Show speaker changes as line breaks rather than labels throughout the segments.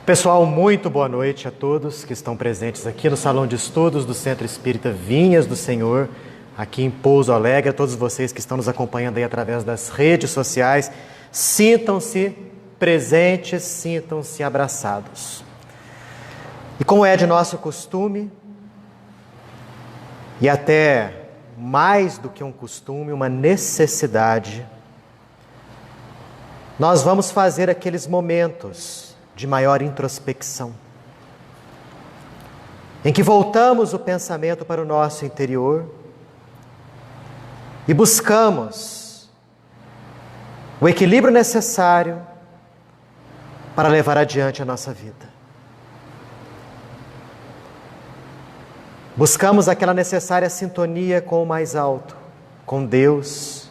Pessoal, muito boa noite a todos que estão presentes aqui no Salão de Estudos do Centro Espírita Vinhas do Senhor, aqui em Pouso Alegre, a todos vocês que estão nos acompanhando aí através das redes sociais. Sintam-se presentes, sintam-se abraçados. E como é de nosso costume, e até mais do que um costume, uma necessidade, nós vamos fazer aqueles momentos de maior introspecção, em que voltamos o pensamento para o nosso interior e buscamos o equilíbrio necessário para levar adiante a nossa vida. Buscamos aquela necessária sintonia com o mais alto, com Deus,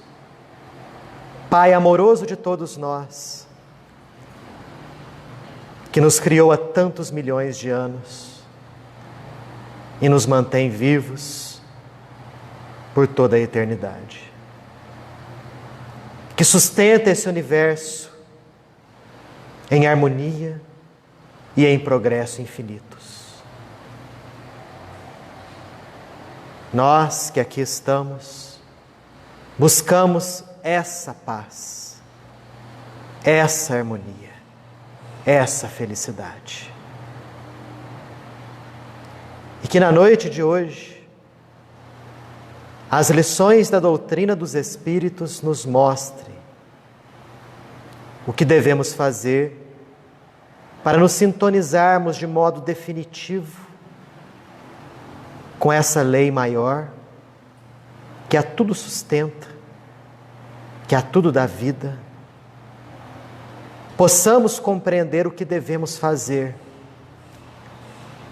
Pai amoroso de todos nós, que nos criou há tantos milhões de anos e nos mantém vivos por toda a eternidade. Que sustenta esse universo em harmonia e em progresso infinitos. Nós que aqui estamos, buscamos essa paz, essa harmonia, essa felicidade. E que na noite de hoje, as lições da doutrina dos Espíritos nos mostrem o que devemos fazer para nos sintonizarmos de modo definitivo com essa lei maior, que a tudo sustenta, que a tudo dá vida. Possamos compreender o que devemos fazer,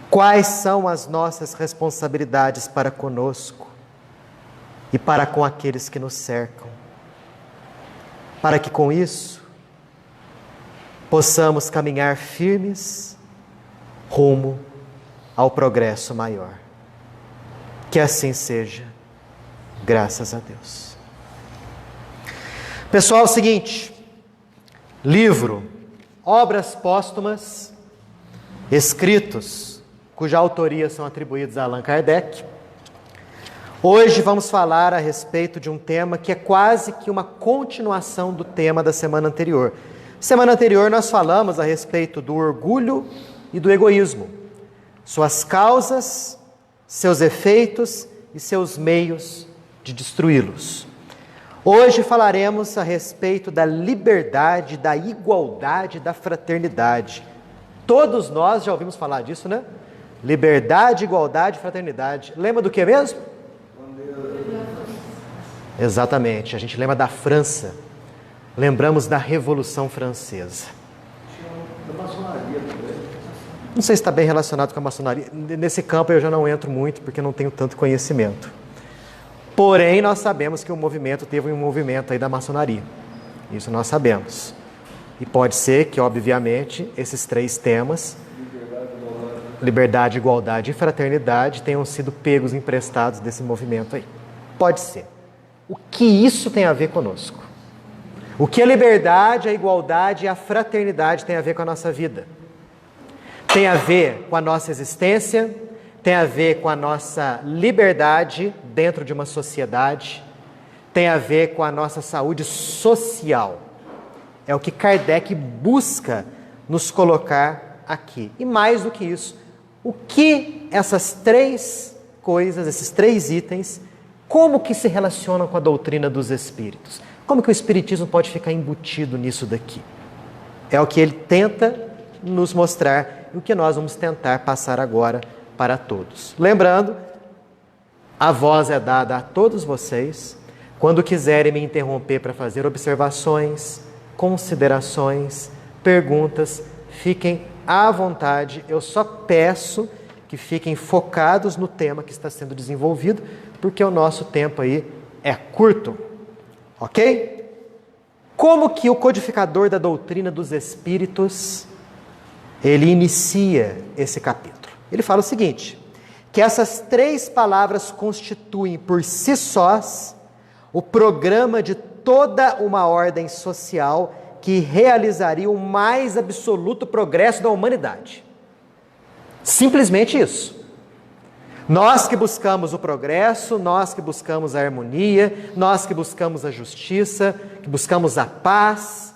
quais são as nossas responsabilidades para conosco e para com aqueles que nos cercam, para que com isso possamos caminhar firmes rumo ao progresso maior. Que assim seja, graças a Deus. Pessoal, é o seguinte, livro Obras Póstumas, escritos, cuja autoria são atribuídos a Allan Kardec. Hoje vamos falar a respeito de um tema que é quase que uma continuação do tema da semana anterior. Semana anterior nós falamos a respeito do orgulho e do egoísmo, suas causas, seus efeitos e seus meios de destruí-los. Hoje falaremos a respeito da liberdade, da igualdade, da fraternidade. Todos nós já ouvimos falar disso, né? Liberdade, igualdade, fraternidade. Lembra do que mesmo? Exatamente, a gente lembra da França. Lembramos da Revolução Francesa. Da maçonaria também. Não sei se está bem relacionado com a maçonaria. Nesse campo eu já não entro muito, porque não tenho tanto conhecimento. Porém, nós sabemos que o movimento teve um movimento aí da maçonaria. Isso nós sabemos. E pode ser que, obviamente, esses três temas, liberdade, igualdade e fraternidade, tenham sido pegos, emprestados desse movimento aí. Pode ser. O que isso tem a ver conosco? O que a liberdade, a igualdade e a fraternidade tem a ver com a nossa vida? Tem a ver com a nossa existência, tem a ver com a nossa liberdade dentro de uma sociedade, tem a ver com a nossa saúde social. É o que Kardec busca nos colocar aqui. E mais do que isso, o que essas três coisas, esses três itens, como que se relacionam com a doutrina dos Espíritos? Como que o Espiritismo pode ficar embutido nisso daqui? É o que ele tenta nos mostrar e o que nós vamos tentar passar agora para todos. Lembrando, a voz é dada a todos vocês. Quando quiserem me interromper para fazer observações, considerações, perguntas, fiquem à vontade. Eu só peço que fiquem focados no tema que está sendo desenvolvido, porque o nosso tempo aí é curto, ok? Como que o codificador da doutrina dos Espíritos, ele inicia esse capítulo? Ele fala o seguinte, que essas três palavras constituem por si sós o programa de toda uma ordem social que realizaria o mais absoluto progresso da humanidade. Simplesmente isso. Nós que buscamos o progresso, nós que buscamos a harmonia, nós que buscamos a justiça, que buscamos a paz,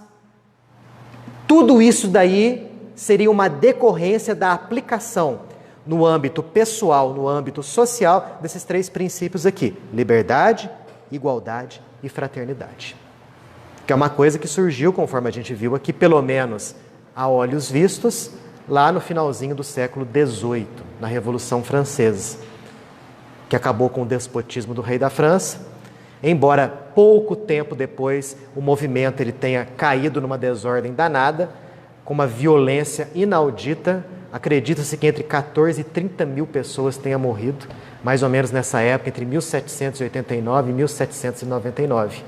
tudo isso daí seria uma decorrência da aplicação no âmbito pessoal, no âmbito social, desses 3 princípios aqui: liberdade, igualdade e fraternidade. Que é uma coisa que surgiu, conforme a gente viu aqui, pelo menos a olhos vistos, lá no finalzinho do século XVIII, na Revolução Francesa, que acabou com o despotismo do rei da França, embora pouco tempo depois o movimento ele tenha caído numa desordem danada, com uma violência inaudita. Acredita-se que entre 14 e 30 mil pessoas tenham morrido, mais ou menos nessa época, entre 1789 e 1799,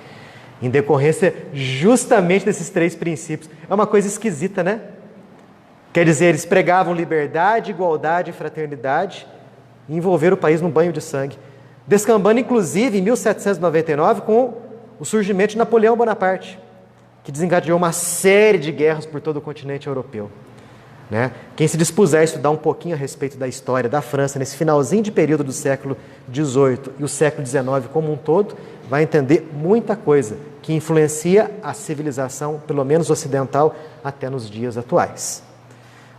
em decorrência justamente desses 3 princípios. É uma coisa esquisita, né? Quer dizer, eles pregavam liberdade, igualdade e fraternidade e envolveram o país num banho de sangue, descambando inclusive em 1799 com o surgimento de Napoleão Bonaparte, que desencadeou uma série de guerras por todo o continente europeu. Né? Quem se dispuser a estudar um pouquinho a respeito da história da França nesse finalzinho de período do século XVIII e o século XIX como um todo, vai entender muita coisa que influencia a civilização, pelo menos ocidental, até nos dias atuais.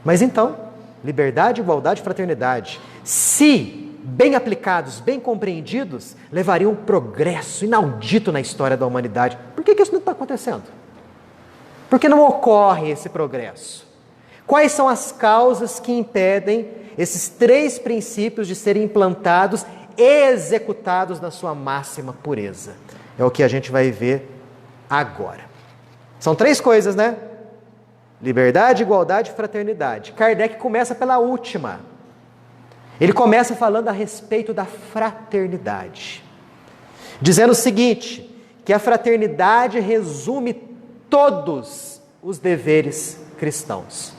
Mas então, liberdade, igualdade e fraternidade, se bem aplicados, bem compreendidos, levariam um progresso inaudito na história da humanidade. Por que isso não está acontecendo? Por que não ocorre esse progresso? Quais são as causas que impedem esses 3 princípios de serem implantados e executados na sua máxima pureza? É o que a gente vai ver agora. São 3 coisas, né? Liberdade, igualdade e fraternidade. Kardec começa pela última. Ele começa falando a respeito da fraternidade, dizendo o seguinte, que a fraternidade resume todos os deveres cristãos.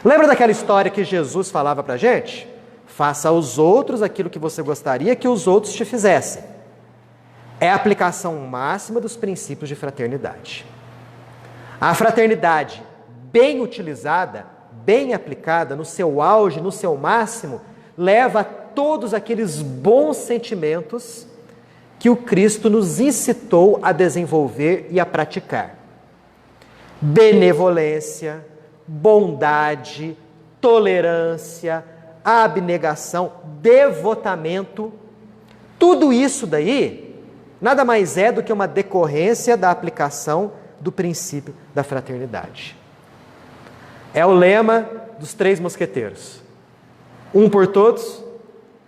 Lembra daquela história que Jesus falava para a gente? Faça aos outros aquilo que você gostaria que os outros te fizessem. É a aplicação máxima dos princípios de fraternidade. A fraternidade bem utilizada, bem aplicada, no seu auge, no seu máximo, leva a todos aqueles bons sentimentos que o Cristo nos incitou a desenvolver e a praticar. Benevolência, bondade, tolerância, abnegação, devotamento, tudo isso daí nada mais é do que uma decorrência da aplicação do princípio da fraternidade. É o lema dos 3 mosqueteiros: um por todos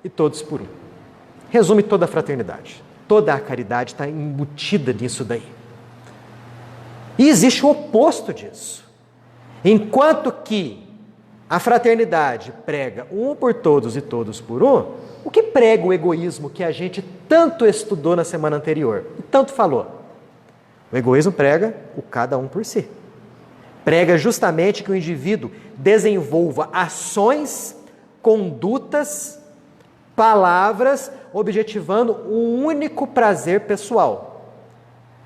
e todos por um. Resume toda a fraternidade, toda a caridade está embutida nisso daí. E existe o oposto disso. Enquanto que a fraternidade prega um por todos e todos por um, o que prega o egoísmo que a gente tanto estudou na semana anterior e tanto falou? O egoísmo prega o cada um por si. Prega justamente que o indivíduo desenvolva ações, condutas, palavras, objetivando um único prazer pessoal,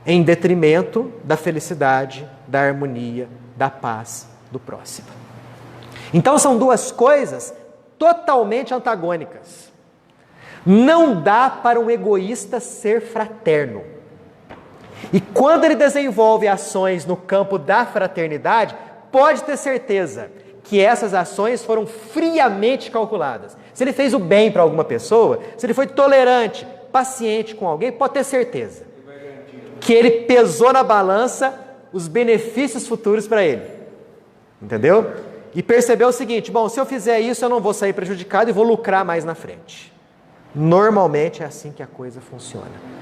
em detrimento da felicidade, da harmonia, da paz do próximo. Então são 2 coisas totalmente antagônicas. Não dá para um egoísta ser fraterno. E quando ele desenvolve ações no campo da fraternidade, pode ter certeza que essas ações foram friamente calculadas. Se ele fez o bem para alguma pessoa, se ele foi tolerante, paciente com alguém, pode ter certeza que ele pesou na balança os benefícios futuros para ele. Entendeu? E percebeu o seguinte: bom, se eu fizer isso, eu não vou sair prejudicado e vou lucrar mais na frente. Normalmente é assim que a coisa funciona.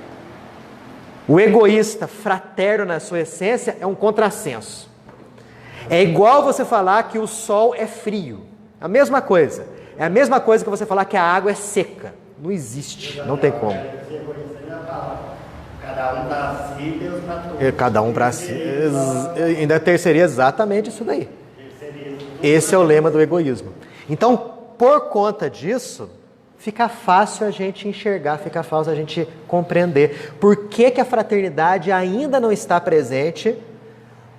O egoísta fraterno na sua essência é um contrassenso. É igual você falar que o sol é frio. A mesma coisa. É a mesma coisa que você falar que a água é seca. Não existe, não tem como.
Cada um para si, Deus para todos.
Cada um para si. Ainda terceira exatamente isso daí. Esse é o lema do egoísmo. Então, por conta disso, fica fácil a gente enxergar, fica fácil a gente compreender por que a fraternidade ainda não está presente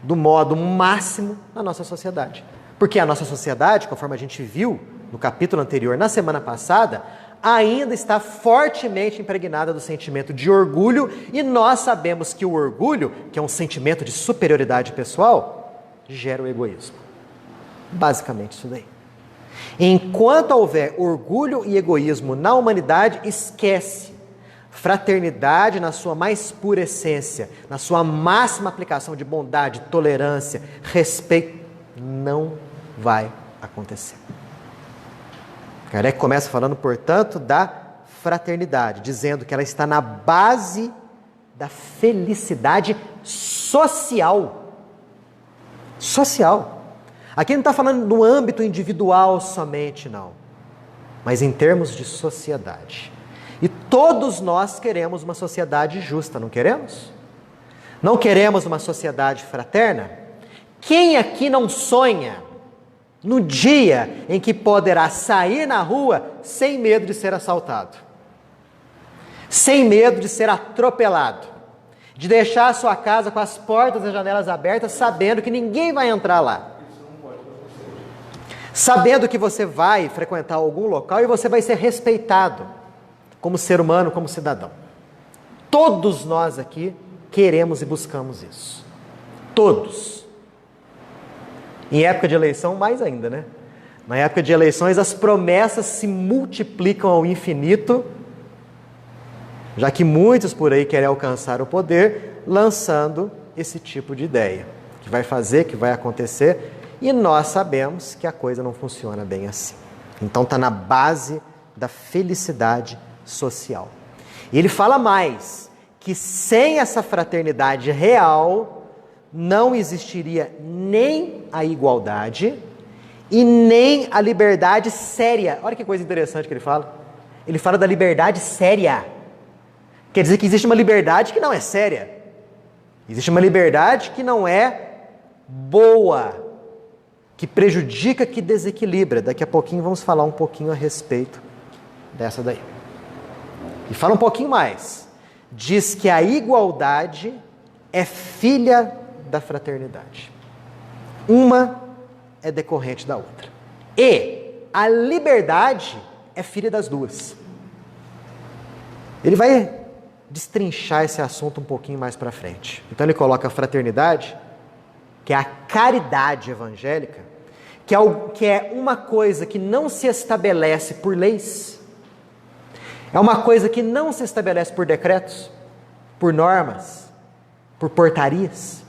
do modo máximo na nossa sociedade. Porque a nossa sociedade, conforme a gente viu no capítulo anterior, na semana passada, ainda está fortemente impregnada do sentimento de orgulho, e nós sabemos que o orgulho, que é um sentimento de superioridade pessoal, gera o egoísmo. Basicamente isso daí. Enquanto houver orgulho e egoísmo na humanidade, esquece. Fraternidade na sua mais pura essência, na sua máxima aplicação de bondade, tolerância, respeito, não vai acontecer. Kardec começa falando, portanto, da fraternidade, dizendo que ela está na base da felicidade social. Social. Aqui não está falando no âmbito individual somente, não. Mas em termos de sociedade. E todos nós queremos uma sociedade justa, não queremos? Não queremos uma sociedade fraterna? Quem aqui não sonha no dia em que poderá sair na rua sem medo de ser assaltado? Sem medo de ser atropelado? De deixar a sua casa com as portas e as janelas abertas, sabendo que ninguém vai entrar lá? Sabendo que você vai frequentar algum local e você vai ser respeitado como ser humano, como cidadão. Todos nós aqui queremos e buscamos isso. Todos. Em época de eleição, mais ainda, né? Na época de eleições, as promessas se multiplicam ao infinito, já que muitos por aí querem alcançar o poder, lançando esse tipo de ideia, que vai fazer, que vai acontecer, e nós sabemos que a coisa não funciona bem assim. Então está na base da felicidade social. E ele fala mais, que sem essa fraternidade real, não existiria nem a igualdade e nem a liberdade séria. Olha que coisa interessante que ele fala. Ele fala da liberdade séria. Quer dizer que existe uma liberdade que não é séria. Existe uma liberdade que não é boa, que prejudica, que desequilibra. Daqui a pouquinho vamos falar um pouquinho a respeito dessa daí. E fala um pouquinho mais. Diz que a igualdade é filha da fraternidade. Uma é decorrente da outra. E a liberdade é filha das duas. Ele vai destrinchar esse assunto um pouquinho mais para frente. Então ele coloca a fraternidade, que é a caridade evangélica, que é uma coisa que não se estabelece por leis. É uma coisa que não se estabelece por decretos, por normas, por portarias.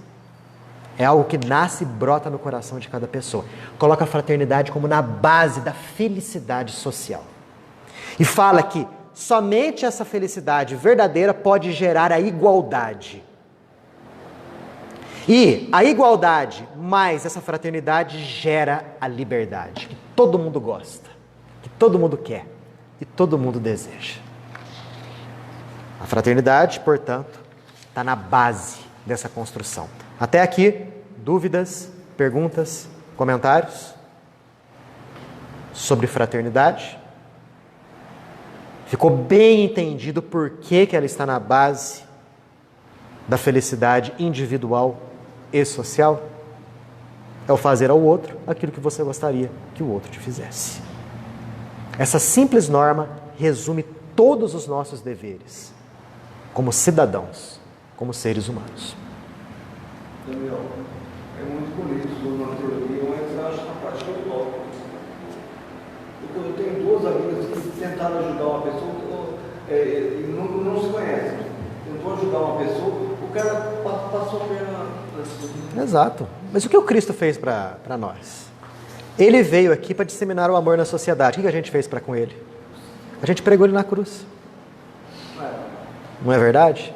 É algo que nasce e brota no coração de cada pessoa. Coloca a fraternidade como na base da felicidade social. E fala que somente essa felicidade verdadeira pode gerar a igualdade. E a igualdade mais essa fraternidade gera a liberdade, que todo mundo gosta, que todo mundo quer. E todo mundo deseja. A fraternidade, portanto, está na base dessa construção. Até aqui, dúvidas, perguntas, comentários sobre fraternidade? Ficou bem entendido por que ela está na base da felicidade individual e social? É o fazer ao outro aquilo que você gostaria que o outro te fizesse. Essa simples norma resume todos os nossos deveres, como cidadãos, como seres humanos.
Daniel, é muito bonito sobre uma teoria, mas eu acho uma parte utópica. Eu tenho duas amigas que tentaram ajudar uma pessoa e não se conhecem. Tentou ajudar uma pessoa, o cara passou a perna.
Exato. Mas o que o Cristo fez para nós? Ele veio aqui para disseminar o amor na sociedade. O que a gente fez para com ele? A gente pregou ele na cruz. Não é verdade?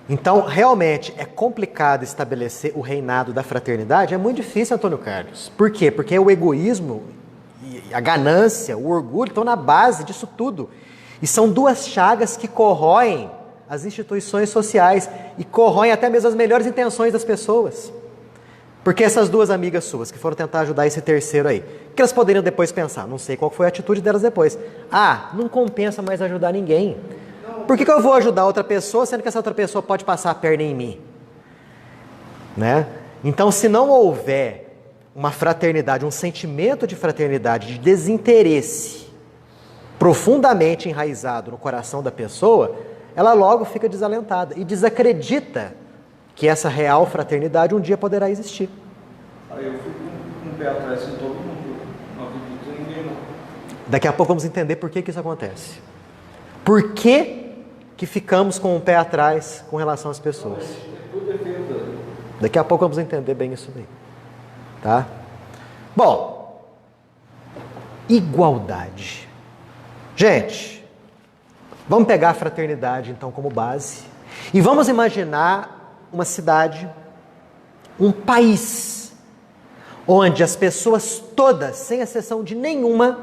Então, realmente, é complicado estabelecer o reinado da fraternidade. É muito difícil, Antônio Carlos. Por quê? Porque o egoísmo, a ganância, o orgulho estão na base disso tudo. E são duas chagas que corroem as instituições sociais e corroem até mesmo as melhores intenções das pessoas. Porque essas duas amigas suas que foram tentar ajudar esse terceiro aí, o que elas poderiam depois pensar? Não sei qual foi a atitude delas depois. Ah, não compensa mais ajudar ninguém. Por que eu vou ajudar outra pessoa, sendo que essa outra pessoa pode passar a perna em mim? Né? Então, se não houver uma fraternidade, um sentimento de fraternidade, de desinteresse profundamente enraizado no coração da pessoa, ela logo fica desalentada e desacredita que essa real fraternidade um dia poderá existir.
Aí eu fico com um pé atrás em todo mundo, não acredito em ninguém não.
Daqui a pouco vamos entender por que isso acontece. Por que ficamos com um pé atrás com relação às pessoas? Daqui a pouco vamos entender bem isso daí. Tá? Bom, igualdade. Gente, vamos pegar a fraternidade então como base e vamos imaginar uma cidade, um país, onde as pessoas todas, sem exceção de nenhuma,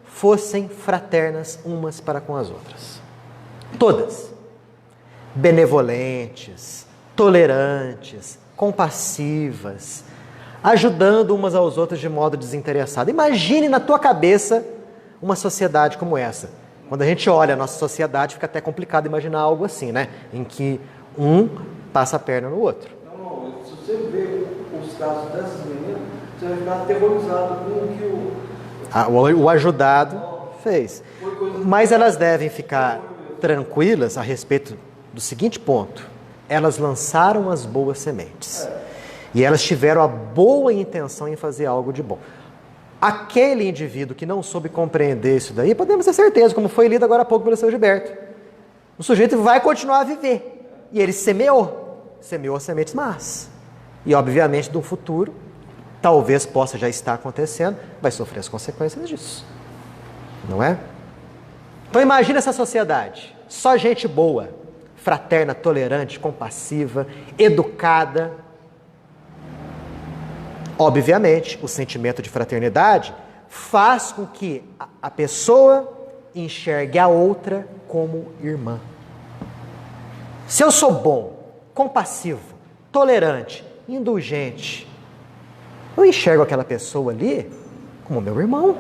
fossem fraternas umas para com as outras. Todas. Benevolentes, tolerantes, compassivas, ajudando umas aos outros de modo desinteressado. Imagine na tua cabeça uma sociedade como essa. Quando a gente olha a nossa sociedade, fica até complicado imaginar algo assim, né? Em que um passa a perna no outro.
Não, se você vê os casos dessas meninas, você vai ficar aterrorizado com o que
o ajudado fez. Mas elas devem ficar tranquilas a respeito do seguinte ponto: elas lançaram as boas sementes. E elas tiveram a boa intenção em fazer algo de bom. Aquele indivíduo que não soube compreender isso daí, podemos ter certeza, como foi lido agora há pouco pelo seu Gilberto. O sujeito vai continuar a viver. E ele semeou sementes más. E obviamente, no futuro, talvez possa já estar acontecendo, vai sofrer as consequências disso. Não é? Então imagina essa sociedade, só gente boa, fraterna, tolerante, compassiva, educada. Obviamente, o sentimento de fraternidade faz com que a pessoa enxergue a outra como irmã. Se eu sou bom, compassivo, tolerante, indulgente, eu enxergo aquela pessoa ali como meu irmão,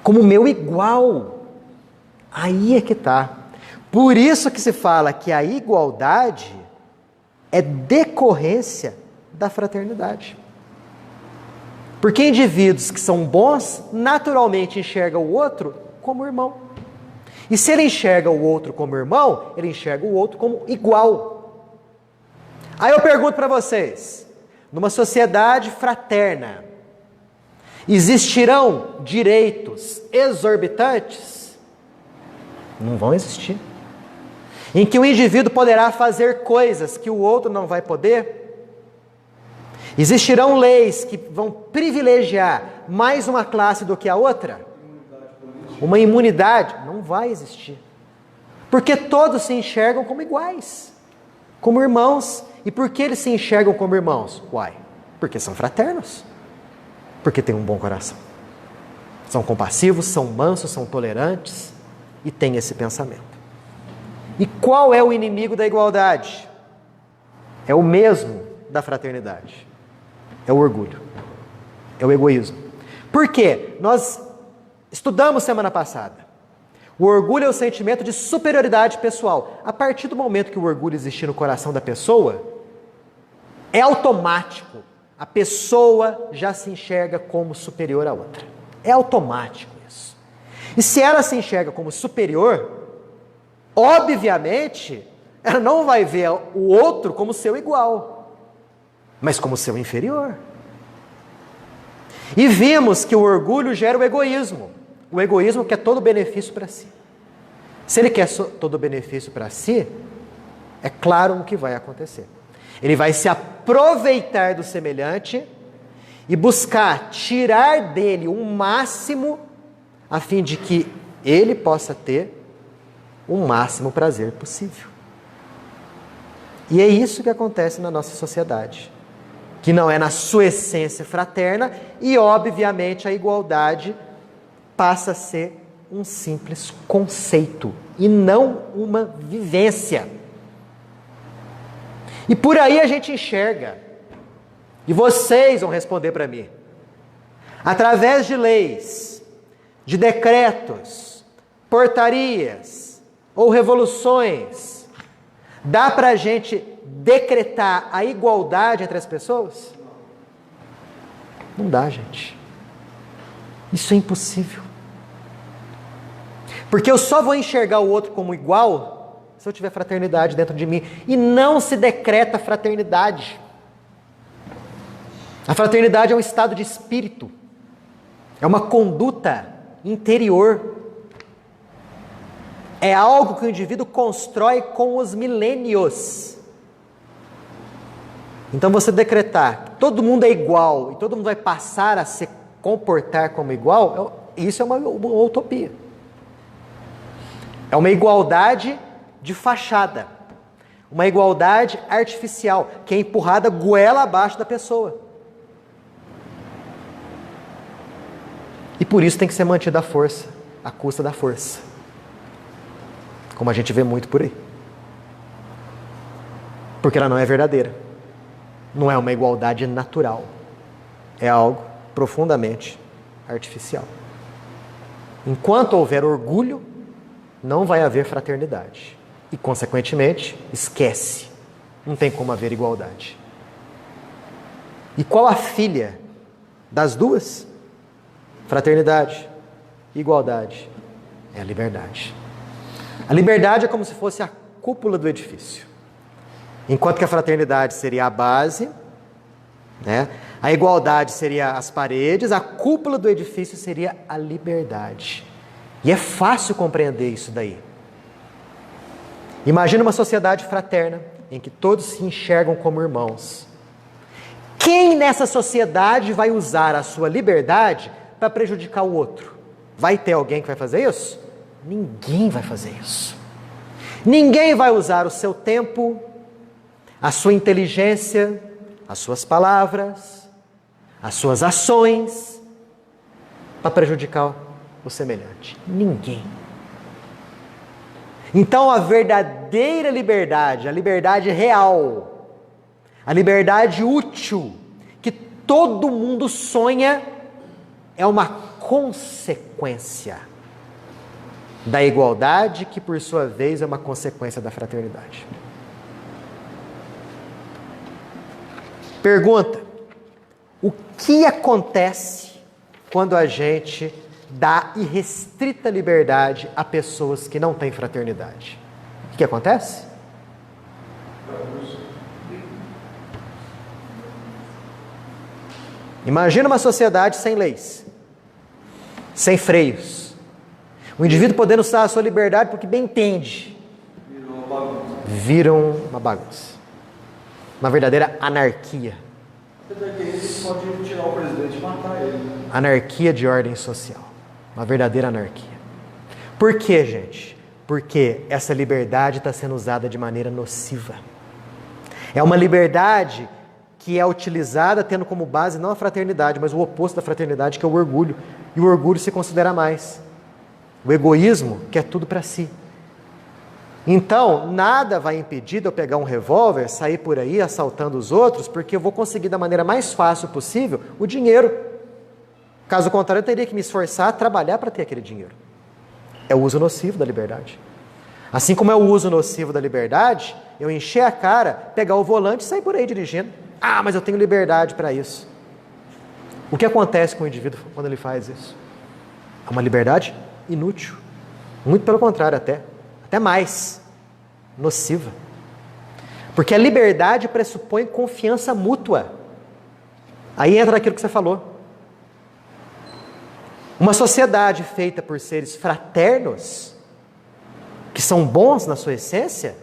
como meu igual. Aí é que está. Por isso que se fala que a igualdade é decorrência da fraternidade. Porque indivíduos que são bons, naturalmente enxergam o outro como irmão. E se ele enxerga o outro como irmão, ele enxerga o outro como igual. Aí eu pergunto para vocês, numa sociedade fraterna, existirão direitos exorbitantes? Não vão existir. Em que o indivíduo poderá fazer coisas que o outro não vai poder? Existirão leis que vão privilegiar mais uma classe do que a outra? Uma imunidade? Não vai existir. Porque todos se enxergam como iguais, como irmãos. E por que eles se enxergam como irmãos? Uai, porque são fraternos. Porque têm um bom coração. São compassivos, são mansos, são tolerantes e têm esse pensamento. E qual é o inimigo da igualdade? É o mesmo da fraternidade. É o orgulho. É o egoísmo. Por quê? Nós estudamos semana passada. O orgulho é o sentimento de superioridade pessoal. A partir do momento que o orgulho existir no coração da pessoa, é automático. A pessoa já se enxerga como superior à outra. É automático isso. E se ela se enxerga como superior, obviamente, ela não vai ver o outro como seu igual, mas como seu inferior. E vimos que o orgulho gera o egoísmo. O egoísmo quer todo o benefício para si. Se ele quer todo o benefício para si, é claro o que vai acontecer. Ele vai se aproveitar do semelhante e buscar tirar dele o máximo a fim de que ele possa ter o máximo prazer possível. E é isso que acontece na nossa sociedade, que não é na sua essência fraterna e, obviamente, a igualdade passa a ser um simples conceito e não uma vivência. E por aí a gente enxerga, e vocês vão responder para mim, através de leis, de decretos, portarias ou revoluções, dá para a gente decretar a igualdade entre as pessoas? Não dá, gente. Isso é impossível. Porque eu só vou enxergar o outro como igual se eu tiver fraternidade dentro de mim. E não se decreta fraternidade. A fraternidade é um estado de espírito. É uma conduta interior. É algo que o indivíduo constrói com os milênios. Então você decretar que todo mundo é igual e todo mundo vai passar a se comportar como igual, isso é uma utopia. É uma igualdade de fachada. Uma igualdade artificial, que é empurrada goela abaixo da pessoa. E por isso tem que ser mantida a força, à custa da força. Como a gente vê muito por aí. Porque ela não é verdadeira. Não é uma igualdade natural. É algo profundamente artificial. Enquanto houver orgulho, não vai haver fraternidade. E, consequentemente, esquece. Não tem como haver igualdade. E qual a filha das duas? Fraternidade, igualdade, é a liberdade. A liberdade é como se fosse a cúpula do edifício. Enquanto que a fraternidade seria a base, né? A igualdade seria as paredes, a cúpula do edifício seria a liberdade. E é fácil compreender isso daí. Imagina uma sociedade fraterna, em que todos se enxergam como irmãos. Quem nessa sociedade vai usar a sua liberdade para prejudicar o outro? Vai ter alguém que vai fazer isso? Ninguém vai fazer isso. Ninguém vai usar o seu tempo, a sua inteligência, as suas palavras, as suas ações para prejudicar o semelhante. Ninguém. Então a verdadeira liberdade, a liberdade real, a liberdade útil, que todo mundo sonha, é uma consequência da igualdade, que por sua vez é uma consequência da fraternidade. Pergunta: o que acontece quando a gente dá irrestrita liberdade a pessoas que não têm fraternidade? O que acontece? Imagina uma sociedade sem leis, sem freios. O indivíduo podendo usar a sua liberdade porque bem entende. Viram uma bagunça. Uma verdadeira anarquia.
Eles podem tirar o presidente e matar ele.
Anarquia de ordem social. Uma verdadeira anarquia. Por quê, gente? Porque essa liberdade está sendo usada de maneira nociva. É uma liberdade que é utilizada tendo como base não a fraternidade, mas o oposto da fraternidade, que é o orgulho. E o orgulho se considera mais. O egoísmo quer tudo para si. Então, nada vai impedir de eu pegar um revólver, sair por aí assaltando os outros, porque eu vou conseguir da maneira mais fácil possível o dinheiro. Caso contrário, eu teria que me esforçar a trabalhar para ter aquele dinheiro. É o uso nocivo da liberdade. Assim como é o uso nocivo da liberdade, eu encher a cara, pegar o volante e sair por aí dirigindo. Ah, mas eu tenho liberdade para isso. O que acontece com o indivíduo quando ele faz isso? É uma liberdade inútil. Muito pelo contrário, até mais nociva. Porque a liberdade pressupõe confiança mútua. Aí entra aquilo que você falou. Uma sociedade feita por seres fraternos, que são bons na sua essência,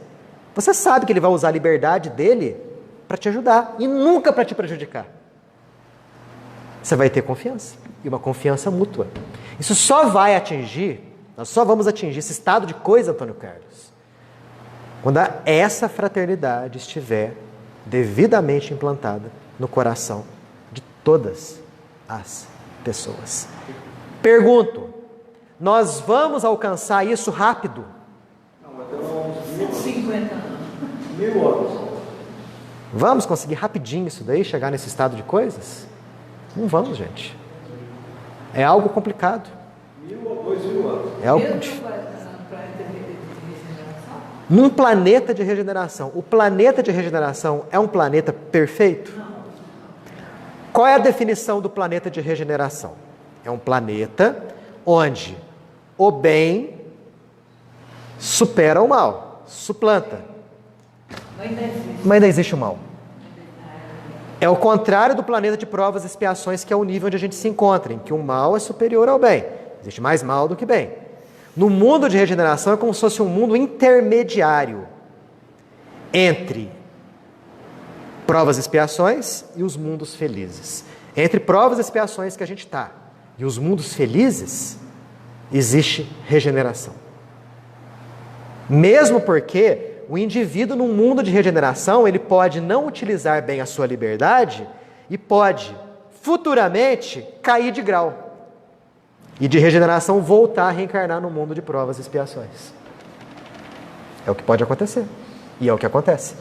você sabe que ele vai usar a liberdade dele para te ajudar e nunca para te prejudicar. Você vai ter confiança, e uma confiança mútua. Isso só vai atingir, nós só vamos atingir esse estado de coisa, Antônio Carlos, quando essa fraternidade estiver devidamente implantada no coração de todas as pessoas. Pergunto, nós vamos alcançar isso rápido?
Não, vai ter uns
50 anos.
1000 anos.
Vamos conseguir rapidinho isso daí, chegar nesse estado de coisas? Não vamos, gente. É algo complicado.
1000 ou 2000 anos.
É algo... num planeta de regeneração. O planeta de regeneração é um planeta perfeito? Qual é a definição do planeta de regeneração? É um planeta onde o bem supera o mal, suplanta. Mas ainda existe o mal. É o contrário do planeta de provas e expiações, que é o nível onde a gente se encontra, em que o mal é superior ao bem. Existe mais mal do que bem. No mundo de regeneração é como se fosse um mundo intermediário entre provas e expiações e os mundos felizes. Entre provas e expiações que a gente está e os mundos felizes, existe regeneração. Mesmo porque o indivíduo num mundo de regeneração, ele pode não utilizar bem a sua liberdade e pode futuramente cair de grau. E de regeneração voltar a reencarnar no mundo de provas e expiações. É o que pode acontecer. E é o que acontece.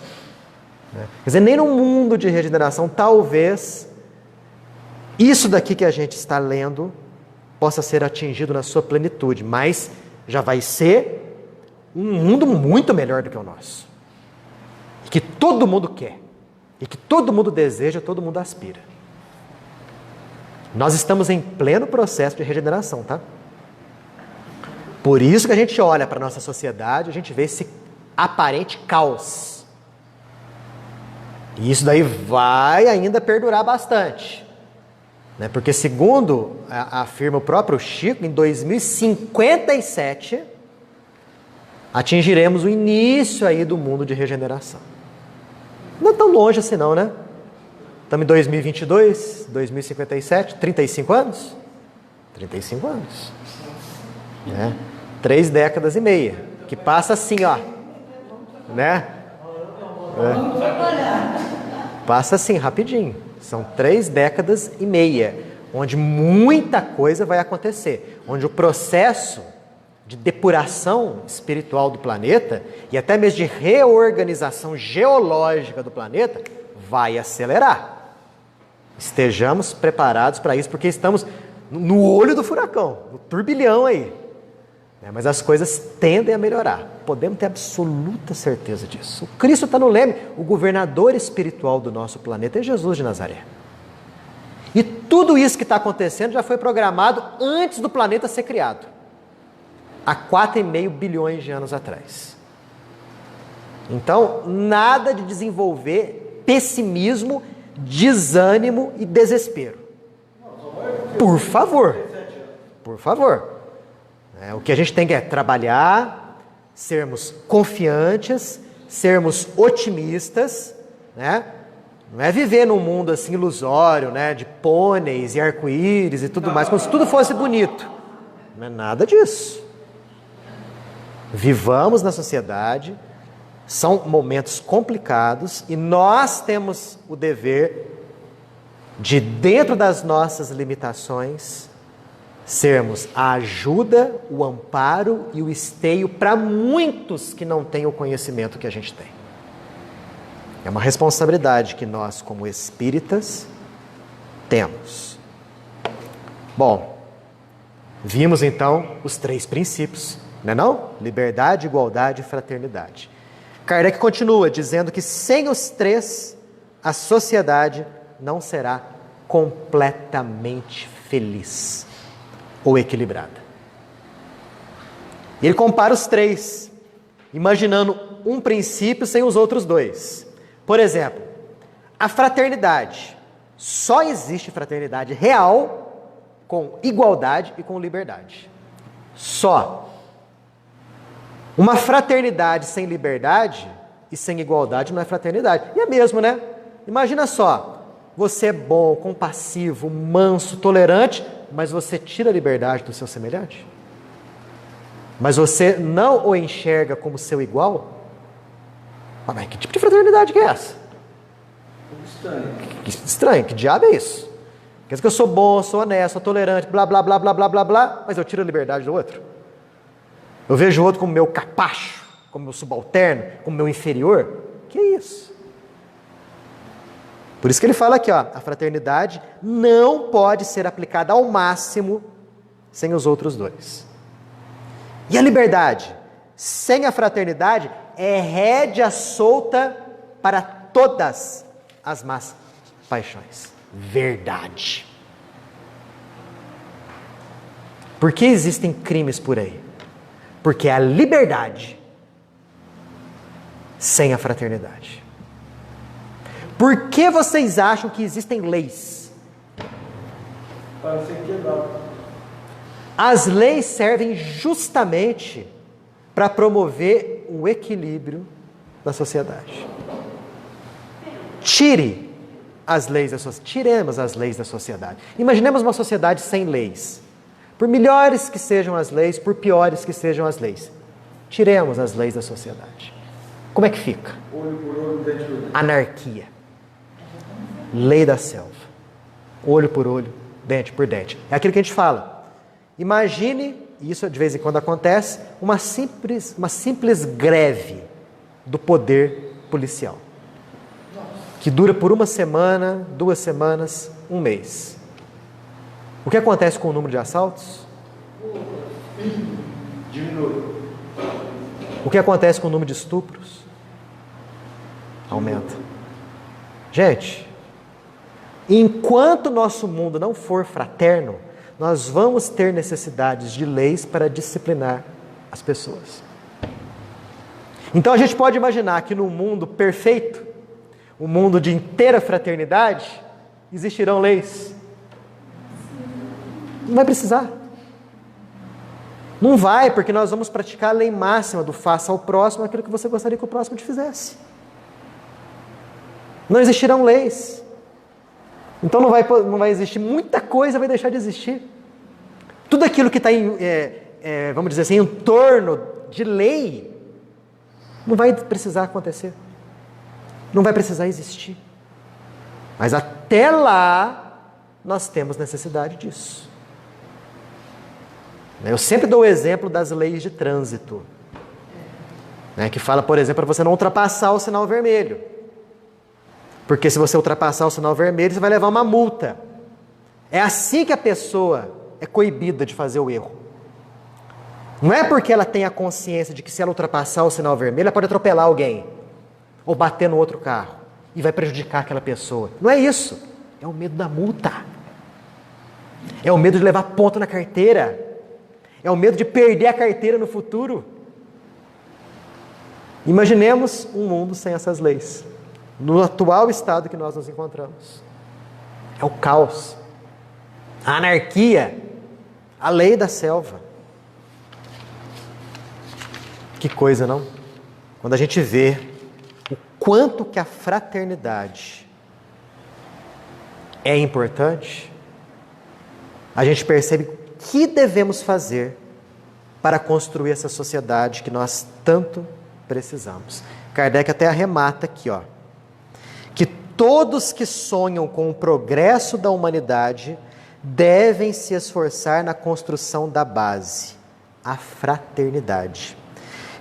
Quer dizer, nem no mundo de regeneração, talvez, isso daqui que a gente está lendo possa ser atingido na sua plenitude, mas já vai ser um mundo muito melhor do que o nosso. E que todo mundo quer. E que todo mundo deseja, todo mundo aspira. Nós estamos em pleno processo de regeneração, tá? Por isso que a gente olha para a nossa sociedade, a gente vê esse aparente caos. E isso daí vai ainda perdurar bastante. Né? Porque segundo afirma o próprio Chico, em 2057, atingiremos o início aí do mundo de regeneração. Não é tão longe assim não, né? Estamos em 2022, 2057, 35 anos? 35 anos. 3 décadas e meia. Que passa assim, ó. Né? Passa assim, rapidinho. São 3 décadas e meia, onde muita coisa vai acontecer. Onde o processo de depuração espiritual do planeta e até mesmo de reorganização geológica do planeta vai acelerar. Estejamos preparados para isso, porque estamos no olho do furacão, no turbilhão aí. Mas as coisas tendem a melhorar. Podemos ter absoluta certeza disso. O Cristo está no leme. O governador espiritual do nosso planeta é Jesus de Nazaré. E tudo isso que está acontecendo já foi programado antes do planeta ser criado. Há 4,5 bilhões de anos atrás. Então, nada de desenvolver pessimismo, desânimo e desespero. Por favor. Por favor. O que a gente tem que é trabalhar, sermos confiantes, sermos otimistas, né? Não é viver num mundo assim ilusório, né? De pôneis e arco-íris e tudo mais, como se tudo fosse bonito. Não é nada disso. Vivamos na sociedade, são momentos complicados e nós temos o dever de, dentro das nossas limitações, sermos a ajuda, o amparo e o esteio para muitos que não têm o conhecimento que a gente tem. É uma responsabilidade que nós, como espíritas, temos. Bom, vimos então os 3 princípios, não é não? Liberdade, igualdade e fraternidade. Kardec continua dizendo que sem os 3, a sociedade não será completamente feliz ou equilibrada. E ele compara os 3, imaginando um princípio sem os outros 2. Por exemplo, a fraternidade. Só existe fraternidade real com igualdade e com liberdade. Só. Uma fraternidade sem liberdade e sem igualdade não é fraternidade. E é mesmo, né? Imagina só, você é bom, compassivo, manso, tolerante, mas você tira a liberdade do seu semelhante? Mas você não o enxerga como seu igual? Mas que tipo de fraternidade que é essa?
Estranho.
Que estranho, que diabo é isso? Quer dizer que eu sou bom, sou honesto, sou tolerante, blá, blá, blá, blá, blá, blá, blá, mas eu tiro a liberdade do outro? Eu vejo o outro como meu capacho, como meu subalterno, como meu inferior? Que é isso? Por isso que ele fala aqui, ó, a fraternidade não pode ser aplicada ao máximo sem os outros 2. E a liberdade? Sem a fraternidade, é rédea solta para todas as más paixões. Verdade. Por que existem crimes por aí? Porque é a liberdade sem a fraternidade. Por que vocês acham que existem leis?
Para ser quebrado.
As leis servem justamente para promover o equilíbrio da sociedade. Tire as leis da sociedade. Tiremos as leis da sociedade. Imaginemos uma sociedade sem leis. Por melhores que sejam as leis, por piores que sejam as leis. Tiremos as leis da sociedade. Como é que fica?
Olho por olho, dente por dente.
Anarquia. Lei da selva. Olho por olho, dente por dente. É aquilo que a gente fala. Imagine, e isso de vez em quando acontece, uma simples greve do poder policial. Que dura por 1 semana, 2 semanas, 1 mês. O que acontece com o número de assaltos?
Diminui.
O que acontece com o número de estupros? Aumenta. Gente, enquanto nosso mundo não for fraterno, nós vamos ter necessidades de leis para disciplinar as pessoas. Então a gente pode imaginar que no mundo perfeito, um mundo de inteira fraternidade, existirão leis. Não vai precisar. Não vai, porque nós vamos praticar a lei máxima do faça ao próximo aquilo que você gostaria que o próximo te fizesse. Não existirão leis. Então não vai existir, muita coisa vai deixar de existir. Tudo aquilo que está vamos dizer assim, em torno de lei, não vai precisar acontecer. Não vai precisar existir. Mas até lá, nós temos necessidade disso. Eu sempre dou o exemplo das leis de trânsito, que fala, por exemplo, para você não ultrapassar o sinal vermelho. Porque se você ultrapassar o sinal vermelho, você vai levar uma multa. É assim que a pessoa é coibida de fazer o erro. Não é porque ela tem a consciência de que se ela ultrapassar o sinal vermelho, ela pode atropelar alguém, ou bater no outro carro, e vai prejudicar aquela pessoa. Não é isso. É o medo da multa. É o medo de levar ponto na carteira. É o medo de perder a carteira no futuro. Imaginemos um mundo sem essas leis. No atual estado que nós nos encontramos. É o caos. A anarquia. A lei da selva. Que coisa, não? Quando a gente vê o quanto que a fraternidade é importante, a gente percebe o que devemos fazer para construir essa sociedade que nós tanto precisamos. Kardec até arremata aqui, que todos que sonham com o progresso da humanidade devem se esforçar na construção da base, a fraternidade.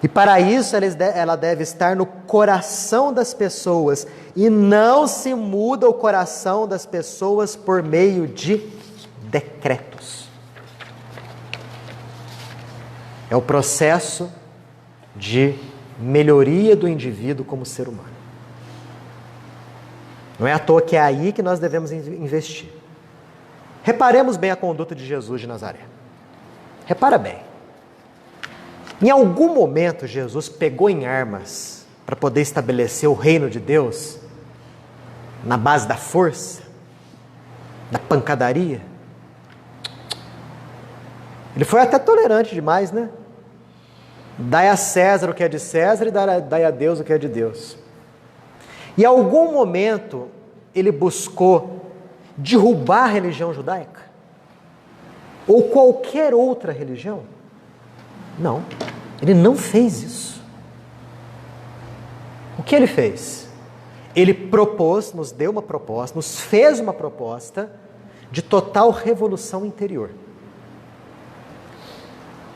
E para isso ela deve estar no coração das pessoas, e não se muda o coração das pessoas por meio de decretos. É o processo de melhoria do indivíduo como ser humano. Não é à toa que é aí que nós devemos investir. Reparemos bem a conduta de Jesus de Nazaré. Repara bem. Em algum momento Jesus pegou em armas para poder estabelecer o reino de Deus na base da força, da pancadaria. Ele foi até tolerante demais, né? Dai a César o que é de César e dai a Deus o que é de Deus. Em algum momento ele buscou derrubar a religião judaica? Ou qualquer outra religião? Não, ele não fez isso. O que ele fez? Ele propôs, nos deu uma proposta, nos fez uma proposta de total revolução interior.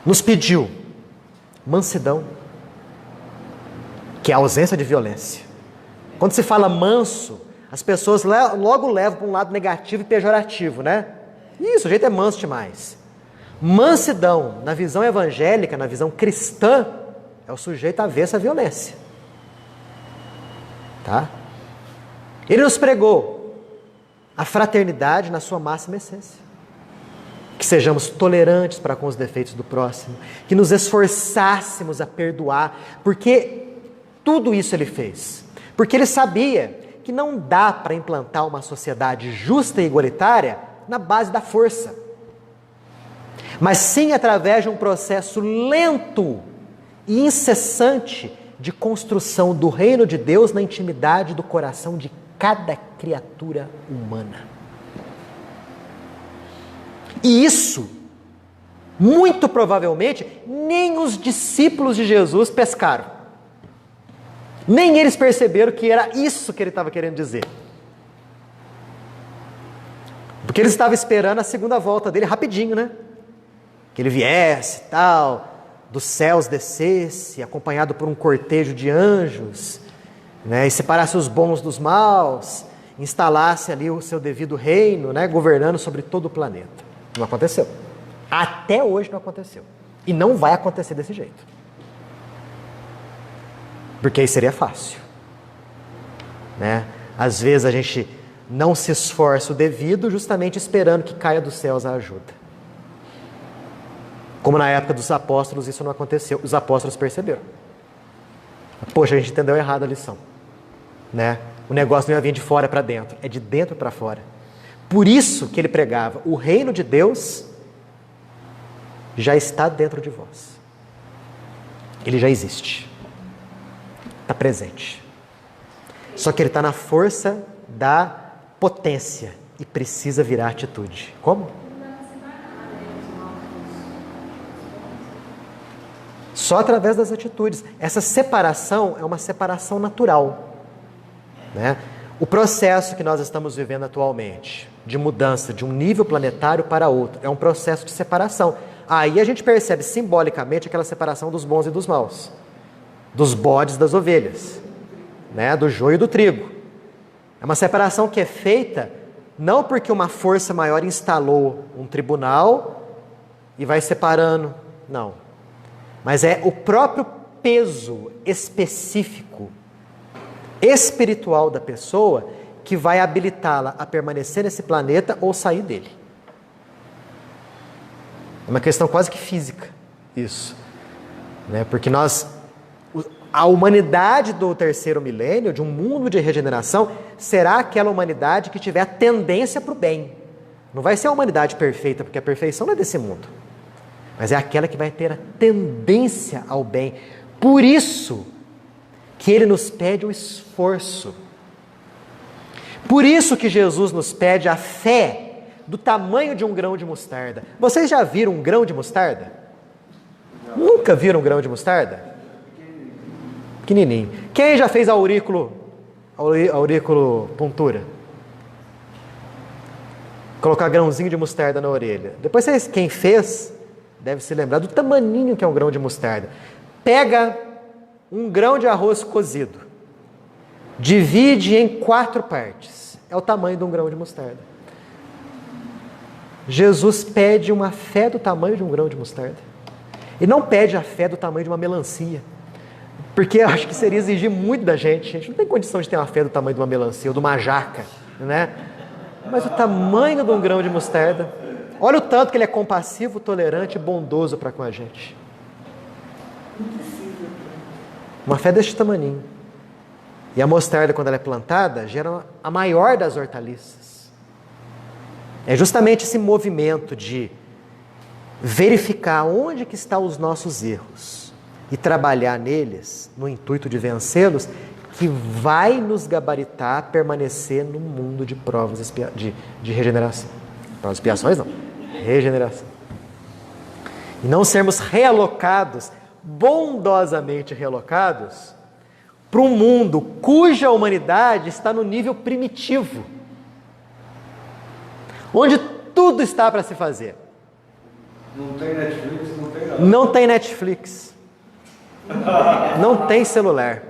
Nos pediu mansidão, que é a ausência de violência. Quando se fala manso, as pessoas logo levam para um lado negativo e pejorativo, né? Ih, o sujeito é manso demais. Mansidão, na visão evangélica, na visão cristã, é o sujeito avesso à violência. Tá? Ele nos pregou a fraternidade na sua máxima essência. Que sejamos tolerantes para com os defeitos do próximo, que nos esforçássemos a perdoar, porque tudo isso ele fez. Porque ele sabia que não dá para implantar uma sociedade justa e igualitária na base da força, mas sim através de um processo lento e incessante de construção do reino de Deus na intimidade do coração de cada criatura humana. E isso, muito provavelmente, nem os discípulos de Jesus pescaram. Nem eles perceberam que era isso que ele estava querendo dizer. Porque eles estavam esperando a segunda volta dele rapidinho, né? Que ele viesse, tal, dos céus descesse, acompanhado por um cortejo de anjos, né? E separasse os bons dos maus, instalasse ali o seu devido reino, né? Governando sobre todo o planeta. Não aconteceu. Até hoje não aconteceu. E não vai acontecer desse jeito. Porque aí seria fácil. Né? Às vezes a gente não se esforça o devido justamente esperando que caia dos céus a ajuda. Como na época dos apóstolos isso não aconteceu. Os apóstolos perceberam. Poxa, a gente entendeu errado a lição. Né? O negócio não ia vir de fora para dentro. É de dentro para fora. Por isso que ele pregava, o reino de Deus já está dentro de vós. Ele já existe. Está presente. Só que ele está na força da potência e precisa virar atitude. Como? Só através das atitudes. Essa separação é uma separação natural. Né? O processo que nós estamos vivendo atualmente, de mudança de um nível planetário para outro, é um processo de separação. Aí a gente percebe simbolicamente aquela separação dos bons e dos maus, dos bodes das ovelhas, né? Do joio e do trigo. É uma separação que é feita não porque uma força maior instalou um tribunal e vai separando, não. Mas é o próprio peso específico espiritual da pessoa que vai habilitá-la a permanecer nesse planeta ou sair dele. É uma questão quase que física, isso. Né? Porque a humanidade do terceiro milênio, de um mundo de regeneração, será aquela humanidade que tiver a tendência para o bem. Não vai ser a humanidade perfeita, porque a perfeição não é desse mundo. Mas é aquela que vai ter a tendência ao bem. Por isso que ele nos pede o esforço. Por isso que Jesus nos pede a fé do tamanho de um grão de mostarda. Vocês já viram um grão de mostarda? Nunca viram um grão de mostarda? Pequenininho. Quem já fez auriculopuntura? Colocar grãozinho de mostarda na orelha. Depois quem fez deve se lembrar do tamaninho que é um grão de mostarda. Pega um grão de arroz cozido, divide em 4 partes. É o tamanho de um grão de mostarda. Jesus pede uma fé do tamanho de um grão de mostarda. Ele não pede a fé do tamanho de uma melancia. Porque eu acho que seria exigir muito da gente. A gente não tem condição de ter uma fé do tamanho de uma melancia ou de uma jaca, né? Mas o tamanho de um grão de mostarda. Olha o tanto que ele é compassivo, tolerante e bondoso para com a gente. Uma fé deste tamaninho. E a mostarda, quando ela é plantada, gera a maior das hortaliças. É justamente esse movimento de verificar onde que estão os nossos erros e trabalhar neles, no intuito de vencê-los, que vai nos gabaritar a permanecer no mundo de provas de regeneração. Provas de expiações não, regeneração. E não sermos realocados, bondosamente realocados, para um mundo cuja humanidade está no nível primitivo, onde tudo está para se fazer.
Não tem Netflix, não tem nada.
Não tem Netflix. Não tem celular.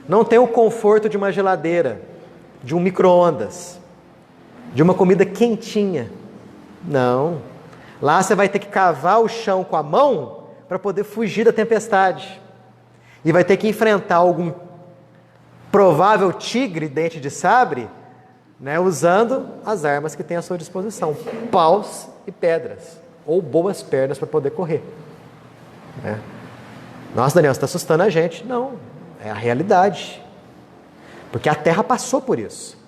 Não tem o conforto de uma geladeira, de um micro-ondas, de uma comida quentinha. Não. Lá você vai ter que cavar o chão com a mão para poder fugir da tempestade. E vai ter que enfrentar algum provável tigre dente de sabre, né, usando as armas que tem à sua disposição, paus e pedras, ou boas pernas para poder correr. Né? Nossa, Daniel, você está assustando a gente. Não, é a realidade. Porque a Terra passou por isso.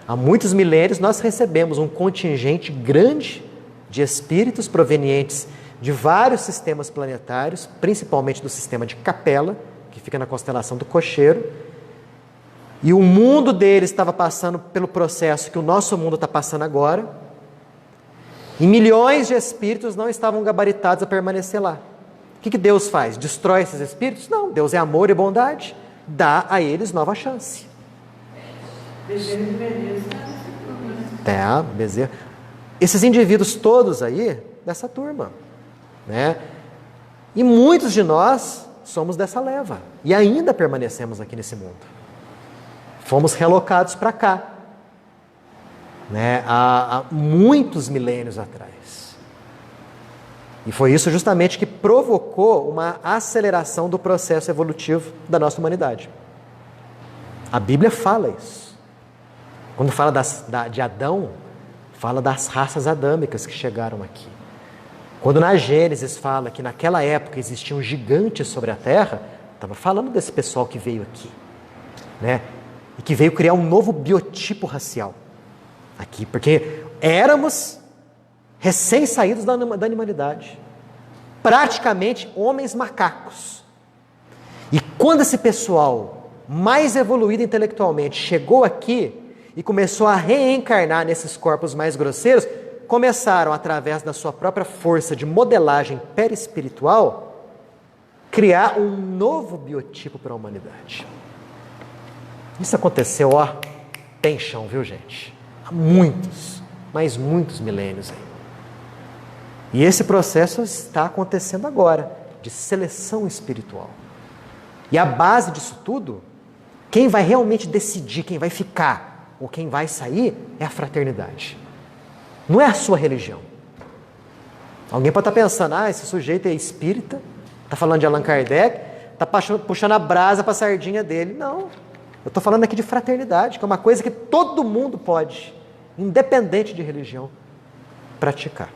Há muitos milênios nós recebemos um contingente grande de espíritos provenientes de vários sistemas planetários, principalmente do sistema de Capela, que fica na constelação do Cocheiro, e o mundo deles estava passando pelo processo que o nosso mundo está passando agora, e milhões de espíritos não estavam gabaritados a permanecer lá. O que Deus faz? Destrói esses espíritos? Não, Deus é amor e bondade, dá a eles nova chance. Bezerra. Esses indivíduos todos aí, dessa turma, né? E muitos de nós somos dessa leva, e ainda permanecemos aqui nesse mundo. Fomos relocados para cá, né? Há muitos milênios atrás. E foi isso justamente que provocou uma aceleração do processo evolutivo da nossa humanidade. A Bíblia fala isso. Quando fala de Adão, fala das raças adâmicas que chegaram aqui. Quando na Gênesis fala que naquela época existiam gigantes sobre a Terra, estava falando desse pessoal que veio aqui, né? E que veio criar um novo biotipo racial aqui, porque éramos recém-saídos da animalidade, praticamente homens macacos. E quando esse pessoal mais evoluído intelectualmente chegou aqui e começou a reencarnar nesses corpos mais grosseiros, começaram, através da sua própria força de modelagem perispiritual, criar um novo biotipo para a humanidade. Isso aconteceu, tem chão, viu, gente? Há muitos, mas muitos milênios aí. E esse processo está acontecendo agora, de seleção espiritual. E a base disso tudo, quem vai realmente decidir quem vai ficar ou quem vai sair, é a fraternidade. Não é a sua religião. Alguém pode estar pensando, esse sujeito é espírita, está falando de Allan Kardec, está puxando a brasa para a sardinha dele. Não, eu estou falando aqui de fraternidade, que é uma coisa que todo mundo pode, independente de religião, praticar.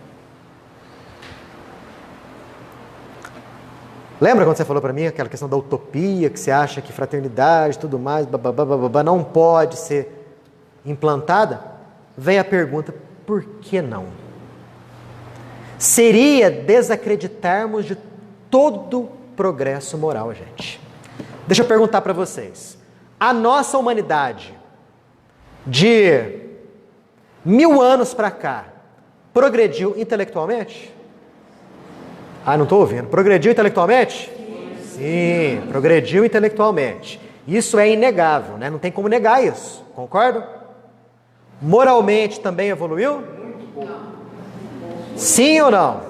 Lembra quando você falou para mim aquela questão da utopia, que você acha que fraternidade, tudo mais, não pode ser implantada? Vem a pergunta, por que não? Seria desacreditarmos de todo progresso moral, gente. Deixa eu perguntar para vocês. A nossa humanidade, de 1000 anos para cá, progrediu intelectualmente? Não estou ouvindo. Progrediu intelectualmente? Sim, progrediu intelectualmente. Isso é inegável, né? Não tem como negar isso, concorda? Moralmente também evoluiu? Sim ou não?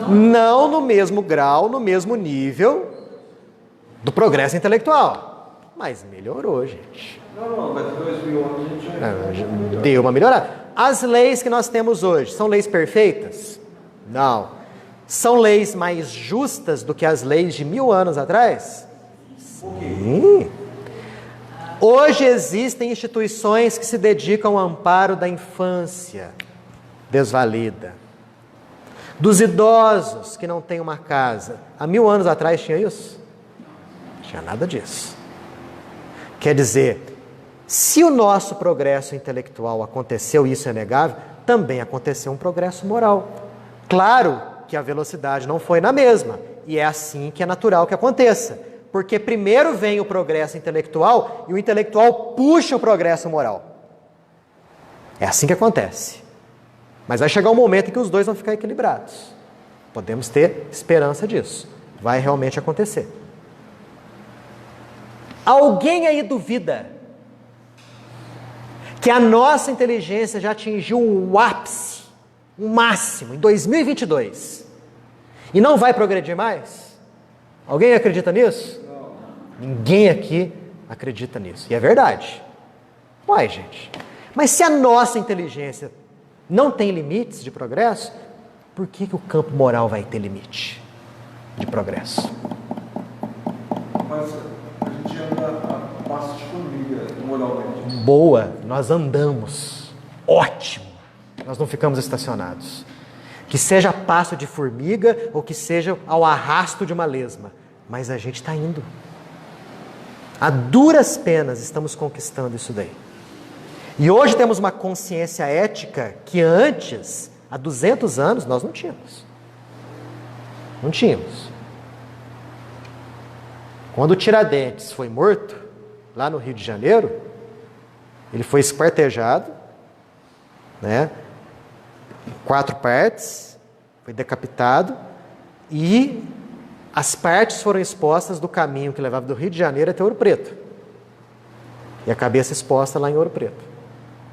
Não no mesmo grau, no mesmo nível do progresso intelectual. Mas melhorou, gente.
Não, mas 2000 anos a gente já...
Deu uma melhorada. As leis que nós temos hoje, são leis perfeitas? Não. São leis mais justas do que as leis de 1000 anos atrás? Sim. Hoje existem instituições que se dedicam ao amparo da infância desvalida, dos idosos que não têm uma casa. Há 1000 anos atrás tinha isso? Não tinha nada disso. Quer dizer, se o nosso progresso intelectual aconteceu, isso é inegável, também aconteceu um progresso moral. Claro que a velocidade não foi na mesma, e é assim que é natural que aconteça, porque primeiro vem o progresso intelectual e o intelectual puxa o progresso moral. É assim que acontece. Mas vai chegar um momento em que os dois vão ficar equilibrados. Podemos ter esperança disso. Vai realmente acontecer. Alguém aí duvida que a nossa inteligência já atingiu o ápice, o máximo, em 2022, e não vai progredir mais? Alguém acredita nisso? Não. Ninguém aqui acredita nisso. E é verdade. Uai, gente. Mas se a nossa inteligência não tem limites de progresso, por que o campo moral vai ter limite de progresso?
Mas a gente anda moralmente?
Boa, nós andamos. Ótimo. Nós não ficamos estacionados. Que seja a passo de formiga ou que seja ao arrasto de uma lesma. Mas a gente está indo. A duras penas estamos conquistando isso daí. E hoje temos uma consciência ética que antes, há 200 anos, nós não tínhamos. Não tínhamos. Quando o Tiradentes foi morto, lá no Rio de Janeiro, ele foi esquartejado, né, em 4 partes, foi decapitado, e as partes foram expostas do caminho que levava do Rio de Janeiro até Ouro Preto. E a cabeça exposta lá em Ouro Preto,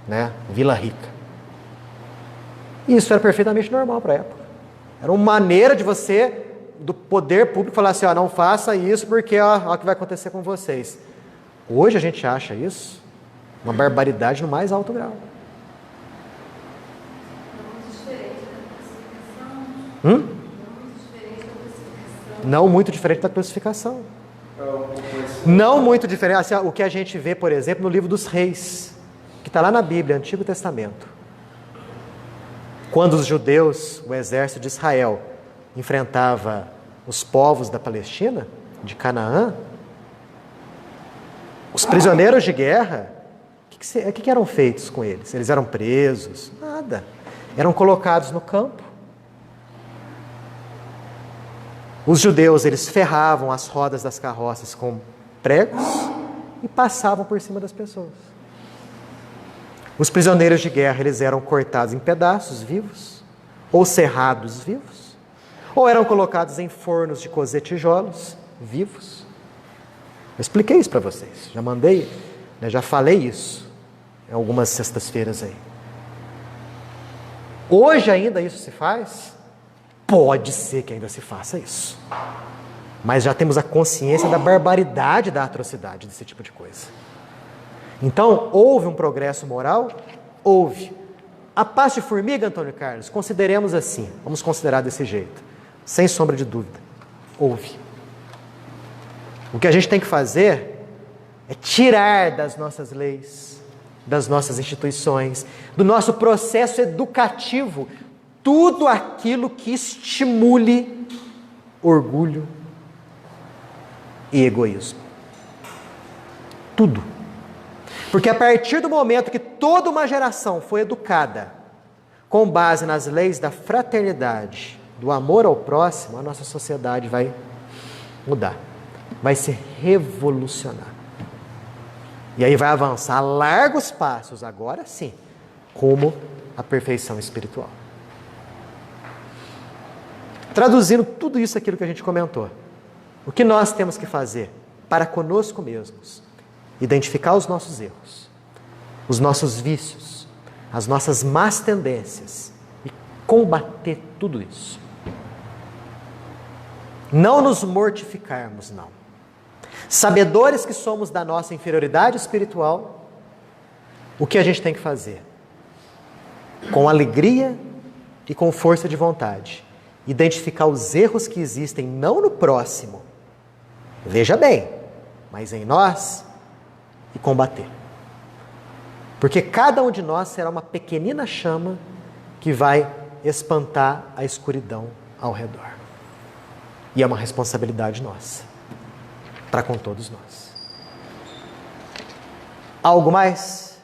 né, Vila Rica. E isso era perfeitamente normal para a época. Era uma maneira de você, do poder público, falar assim, ó, não faça isso porque ó, o que vai acontecer com vocês. Hoje a gente acha isso uma barbaridade no mais alto grau. Não muito diferente da crucificação. Não muito diferente. Assim, o que a gente vê, por exemplo, no livro dos Reis, que está lá na Bíblia, Antigo Testamento. Quando os judeus, o exército de Israel, enfrentava os povos da Palestina, de Canaã, os prisioneiros de guerra, o que eram feitos com eles? Eles eram presos? Nada. Eram colocados no campo. Os judeus, eles ferravam as rodas das carroças com pregos e passavam por cima das pessoas. Os prisioneiros de guerra, eles eram cortados em pedaços vivos, ou serrados vivos, ou eram colocados em fornos de cozer tijolos vivos. Eu expliquei isso para vocês, já mandei, né, já falei isso em algumas sextas-feiras aí. Hoje ainda isso se faz? Pode ser que ainda se faça isso. Mas já temos a consciência da barbaridade, da atrocidade desse tipo de coisa. Então, houve um progresso moral? Houve. A passo de formiga, Antônio Carlos, consideremos assim, vamos considerar desse jeito, sem sombra de dúvida. Houve. O que a gente tem que fazer é tirar das nossas leis, das nossas instituições, do nosso processo educativo, tudo aquilo que estimule orgulho e egoísmo. Tudo. Porque a partir do momento que toda uma geração foi educada com base nas leis da fraternidade, do amor ao próximo, a nossa sociedade vai mudar, vai se revolucionar. E aí vai avançar a largos passos, agora sim, como a perfeição espiritual. Traduzindo tudo isso aquilo que a gente comentou, o que nós temos que fazer para conosco mesmos? Identificar os nossos erros, os nossos vícios, as nossas más tendências e combater tudo isso. Não nos mortificarmos, não. Sabedores que somos da nossa inferioridade espiritual, o que a gente tem que fazer? Com alegria e com força de vontade, identificar os erros que existem não no próximo, veja bem, mas em nós, e combater. Porque cada um de nós será uma pequenina chama que vai espantar a escuridão ao redor. E é uma responsabilidade nossa, para com todos nós. Algo mais?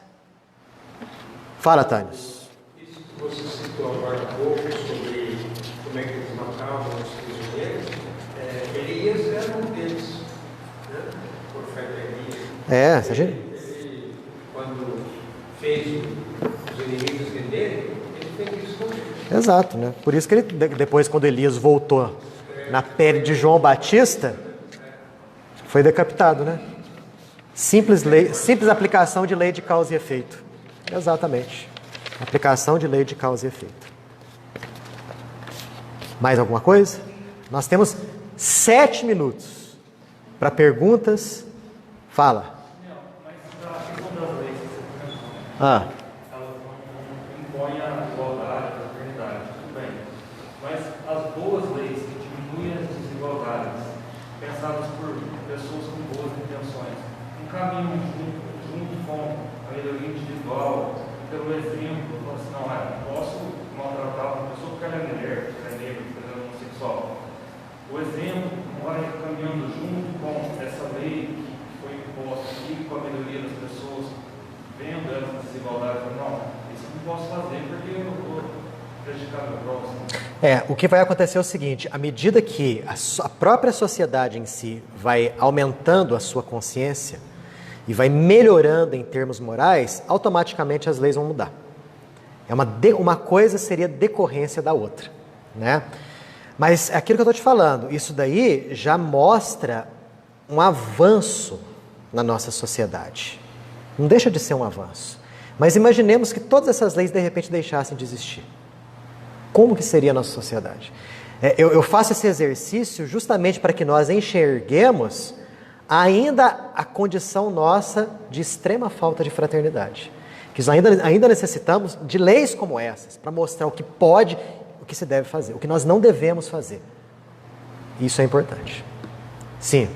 Fala, Tânis.
Isso que você citou agora há pouco sobre como é que eles matavam os prisioneiros, Elias era um deles, né? O profeta Elias. Ele, quando fez os inimigos renderem, ele fez isso com ele.
Exato, né? Por isso que ele, depois, quando Elias voltou na pele de João Batista, foi decapitado, né? Simples aplicação de lei de causa e efeito. Exatamente. Aplicação de lei de causa e efeito. Mais alguma coisa? Nós temos 7 minutos para perguntas. Fala.
Mas a questão das leis que você comentou,
Ah.
elas não impõem a igualdade, a fraternidade, tudo bem. Mas as boas leis que diminuem as desigualdades, pensadas por pessoas com boas intenções, um caminho junto junto com a melhoria individual, pelo exemplo, falando assim, não, eu posso maltratar uma pessoa porque ela é mulher, porque ela é negra, porque ela é homossexual. O exemplo vai caminhando junto com essa lei que foi imposta e com a melhoria das pessoas, vendo essa desigualdade, não, isso eu não posso fazer porque eu vou prejudicar meu próximo.
O que vai acontecer é o seguinte, à medida que a própria sociedade em si vai aumentando a sua consciência e vai melhorando em termos morais, automaticamente as leis vão mudar. Uma coisa seria decorrência da outra, né? Mas é aquilo que eu estou te falando, isso daí já mostra um avanço na nossa sociedade. Não deixa de ser um avanço. Mas imaginemos que todas essas leis de repente deixassem de existir. Como que seria a nossa sociedade? Eu faço esse exercício justamente para que nós enxerguemos ainda a condição nossa de extrema falta de fraternidade. Que nós ainda necessitamos de leis como essas, para mostrar o que pode, o que se deve fazer, o que nós não devemos fazer. Isso é importante. Sim.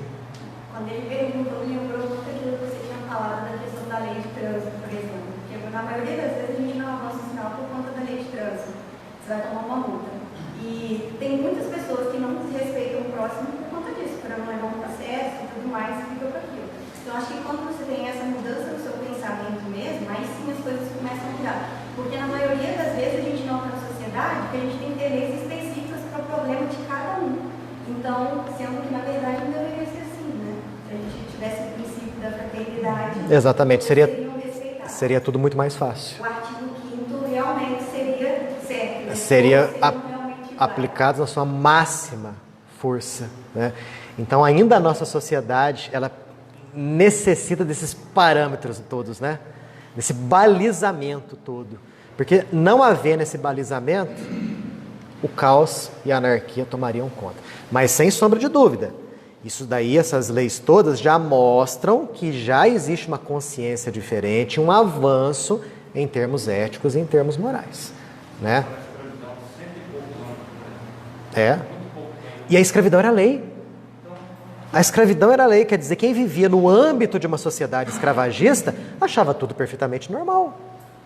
Quando ele perguntou, lembrou muito aquilo que você tinha falado da questão da lei de trânsito, por exemplo. Porque na maioria das vezes a gente não avança o sinal por conta da lei de trânsito. Você vai tomar uma multa. E tem muitas pessoas que não respeitam o próximo por conta disso, para não levar um processo e tudo mais, e fica por aquilo. Então, acho que quando você tem essa mudança no seu pensamento mesmo, aí sim as coisas começam a mudar. Porque na maioria das vezes a gente não está na sociedade, porque a gente tem leis específicas para o problema de cada um. Então, sendo que na verdade não deveria ser assim, né? Se a gente tivesse o princípio da fraternidade,
exatamente, seria tudo muito mais fácil.
O artigo 5º realmente seria certo. Né?
Seria aplicado na sua máxima força, né? Então, ainda a nossa sociedade, ela necessita desses parâmetros todos, né? Desse balizamento todo. Porque não havendo esse balizamento, o caos e a anarquia tomariam conta. Mas sem sombra de dúvida, isso daí, essas leis todas já mostram que já existe uma consciência diferente, um avanço em termos éticos e em termos morais, né? E a escravidão era lei. A escravidão era lei, quer dizer, quem vivia no âmbito de uma sociedade escravagista achava tudo perfeitamente normal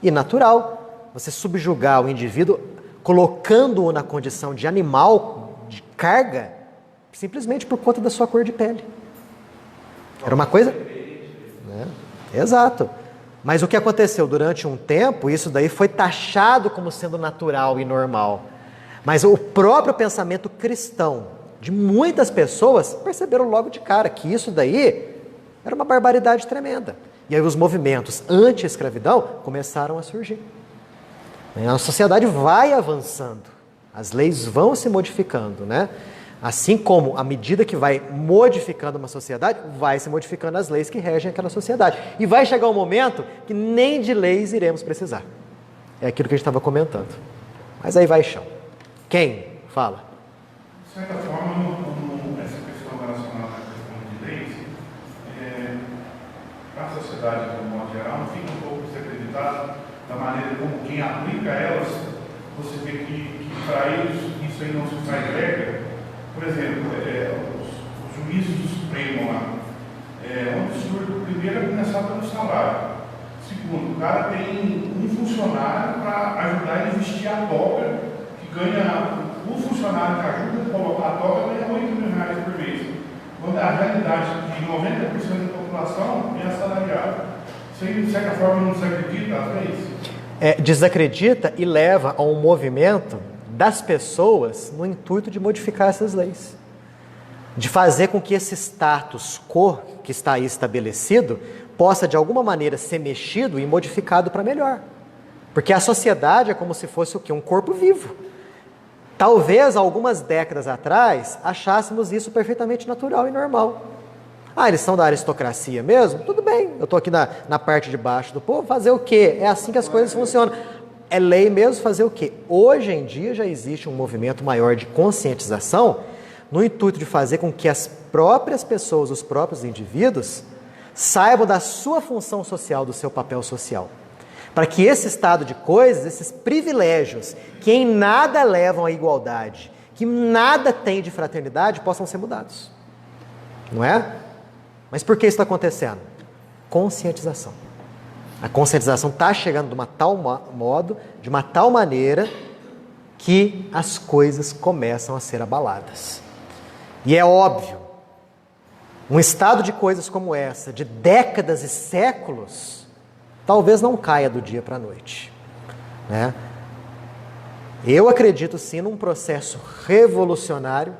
e natural. Você subjugar o indivíduo colocando-o na condição de animal, de carga, simplesmente por conta da sua cor de pele. Era uma coisa... né? Exato. Mas o que aconteceu durante um tempo, isso daí foi taxado como sendo natural e normal. Mas o próprio pensamento cristão de muitas pessoas perceberam logo de cara que isso daí era uma barbaridade tremenda. E aí os movimentos anti-escravidão começaram a surgir. A sociedade vai avançando, as leis vão se modificando, né? Assim como, à medida que vai modificando uma sociedade, vai se modificando as leis que regem aquela sociedade. E vai chegar um momento que nem de leis iremos precisar. É aquilo que a gente estava comentando. Mas aí vai chão. Quem fala?
De certa forma, essa questão relacionada à questão de leis, a sociedade, de um modo geral, fica um pouco desacreditada da maneira como quem aplica elas, você vê que para eles isso aí não se faz regra. Por exemplo, os juízes do Supremo lá, é um absurdo. Primeiro é começar pelo salário. Segundo, o cara tem um funcionário para ajudar ele a vestir a toga, que ganha, o funcionário que ajuda a colocar a toga ganha R$8.000 por mês. Quando a realidade de 90% da população é assalariada. Isso aí, de certa forma, não desacredita às vezes?
Desacredita e leva a um movimento das pessoas no intuito de modificar essas leis. De fazer com que esse status quo que está aí estabelecido possa, de alguma maneira, ser mexido e modificado para melhor. Porque a sociedade é como se fosse o quê? Um corpo vivo. Talvez, algumas décadas atrás, achássemos isso perfeitamente natural e normal. Eles são da aristocracia mesmo? Tudo bem, eu estou aqui na parte de baixo do povo, fazer o quê? É assim que as coisas funcionam. É lei mesmo, fazer o quê? Hoje em dia já existe um movimento maior de conscientização no intuito de fazer com que as próprias pessoas, os próprios indivíduos, saibam da sua função social, do seu papel social. Para que esse estado de coisas, esses privilégios, que em nada levam à igualdade, que nada tem de fraternidade, possam ser mudados. Não é? Mas por que isso está acontecendo? Conscientização. A conscientização está chegando de uma tal modo, de uma tal maneira, que as coisas começam a ser abaladas. E é óbvio, um estado de coisas como essa, de décadas e séculos, talvez não caia do dia para a noite, né? Eu acredito sim num processo revolucionário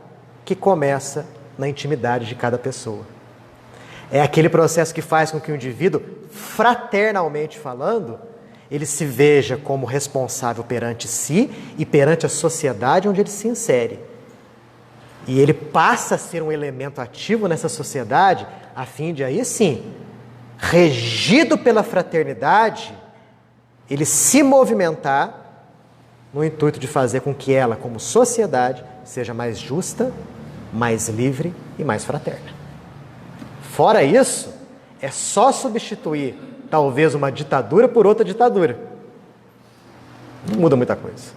que começa na intimidade de cada pessoa. É aquele processo que faz com que o indivíduo, fraternalmente falando, ele se veja como responsável perante si e perante a sociedade onde ele se insere. E ele passa a ser um elemento ativo nessa sociedade, a fim de aí sim, regido pela fraternidade, ele se movimentar no intuito de fazer com que ela, como sociedade, seja mais justa, mais livre e mais fraterna. Fora isso, é só substituir talvez uma ditadura por outra ditadura. Não muda muita coisa.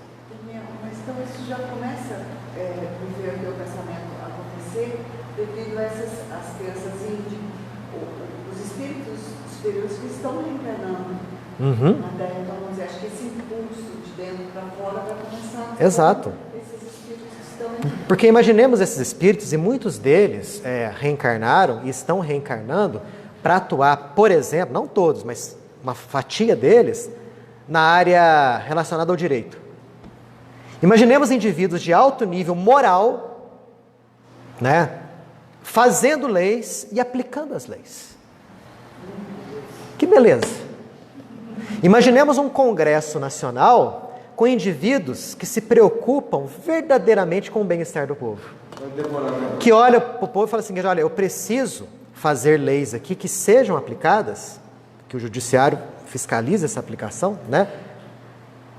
Mas então isso já começa a ver o meu pensamento acontecer devido a as crianças os espíritos superiores que estão reencarnando na Terra. Então, vamos dizer, acho que esse impulso de dentro para fora vai começar a...
Exato.
Esses espíritos estão...
Porque imaginemos esses espíritos, e muitos deles reencarnaram e estão reencarnando para atuar, por exemplo, não todos, mas uma fatia deles, na área relacionada ao direito. Imaginemos indivíduos de alto nível moral, né, fazendo leis e aplicando as leis. Que beleza! Imaginemos um congresso nacional com indivíduos que se preocupam verdadeiramente com o bem-estar do povo. Que olha para o povo e fala assim, olha, eu preciso fazer leis aqui que sejam aplicadas, que o judiciário fiscalize essa aplicação, né?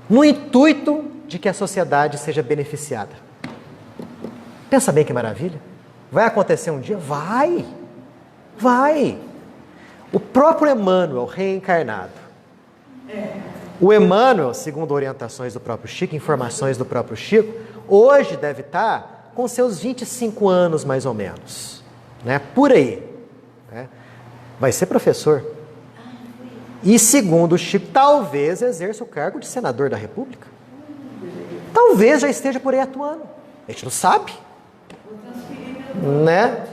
No intuito de que a sociedade seja beneficiada. Pensa bem que maravilha. Vai acontecer um dia? Vai! Vai! O próprio Emmanuel reencarnado. O Emmanuel, segundo orientações do próprio Chico, informações do próprio Chico, hoje deve estar com seus 25 anos mais ou menos, né? Por aí. Né? Vai ser professor. E segundo o Chico, talvez exerça o cargo de senador da República. Talvez já esteja por aí atuando. A gente não sabe. Né?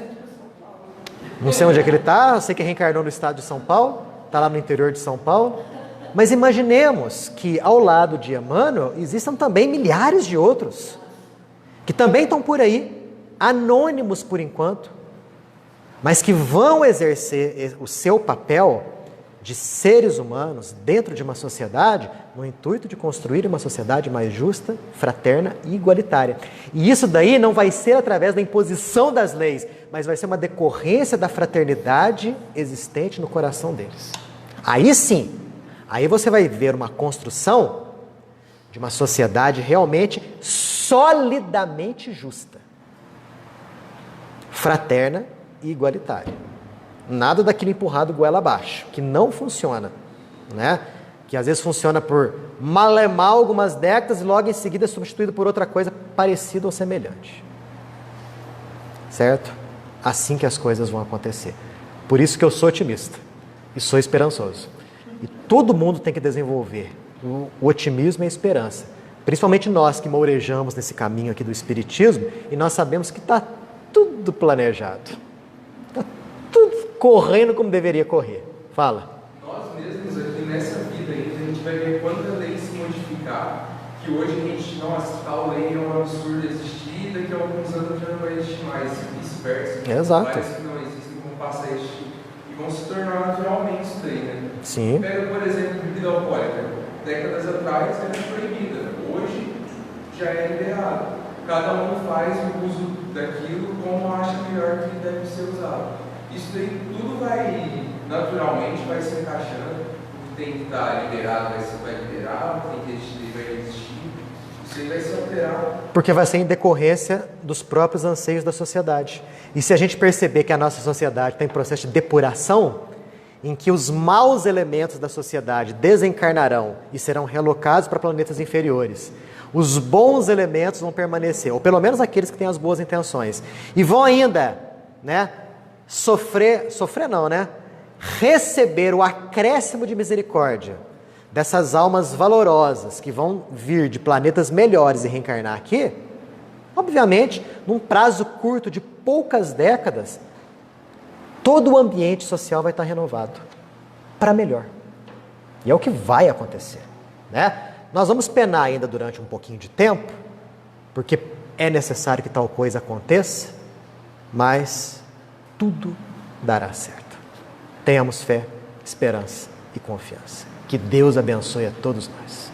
Não sei onde é que ele está, eu sei que reencarnou no estado de São Paulo, está lá no interior de São Paulo. Mas imaginemos que ao lado de Emmanuel existam também milhares de outros, que também estão por aí, anônimos por enquanto, mas que vão exercer o seu papel de seres humanos dentro de uma sociedade no intuito de construir uma sociedade mais justa, fraterna e igualitária. E isso daí não vai ser através da imposição das leis, mas vai ser uma decorrência da fraternidade existente no coração deles. Aí sim, aí você vai ver uma construção de uma sociedade realmente solidamente justa, fraterna e igualitária. Nada daquilo empurrado goela abaixo, que não funciona, né? Que às vezes funciona por malemar algumas décadas e logo em seguida é substituído por outra coisa parecida ou semelhante. Certo? Assim que as coisas vão acontecer. Por isso que eu sou otimista e sou esperançoso. E todo mundo tem que desenvolver o otimismo e a esperança. Principalmente nós que mourejamos nesse caminho aqui do Espiritismo e nós sabemos que está tudo planejado. Está tudo correndo como deveria correr. Fala.
Nós mesmos aqui nessa vida ainda, a gente vai ver quanta lei se modificar, que hoje a gente, nossa, tal lei é um absurdo existir, daqui a alguns anos já não vai existir mais, e vice-versa.
Exato.
Várias que não existem vão passar a existir. E vão se tornar naturalmente isso daí, né?
Sim.
Pega, por exemplo, bebida alcoólica. Décadas atrás era proibida, hoje já é liberado. Cada um faz o uso daquilo como acha melhor que deve ser usado. Isso daí tudo vai, naturalmente, vai se encaixando. O que tem que estar liberado vai liberar, o que tem que existir vai existir. Isso aí vai se alterar.
Porque vai ser em decorrência dos próprios anseios da sociedade. E se a gente perceber que a nossa sociedade tem processo de depuração, em que os maus elementos da sociedade desencarnarão e serão relocados para planetas inferiores, os bons elementos vão permanecer, ou pelo menos aqueles que têm as boas intenções, e vão ainda, né, sofrer não, né, receber o acréscimo de misericórdia dessas almas valorosas que vão vir de planetas melhores e reencarnar aqui, obviamente, num prazo curto de poucas décadas, todo o ambiente social vai estar renovado para melhor. E é o que vai acontecer, né? Nós vamos penar ainda durante um pouquinho de tempo, porque é necessário que tal coisa aconteça, mas tudo dará certo. Tenhamos fé, esperança e confiança. Que Deus abençoe a todos nós.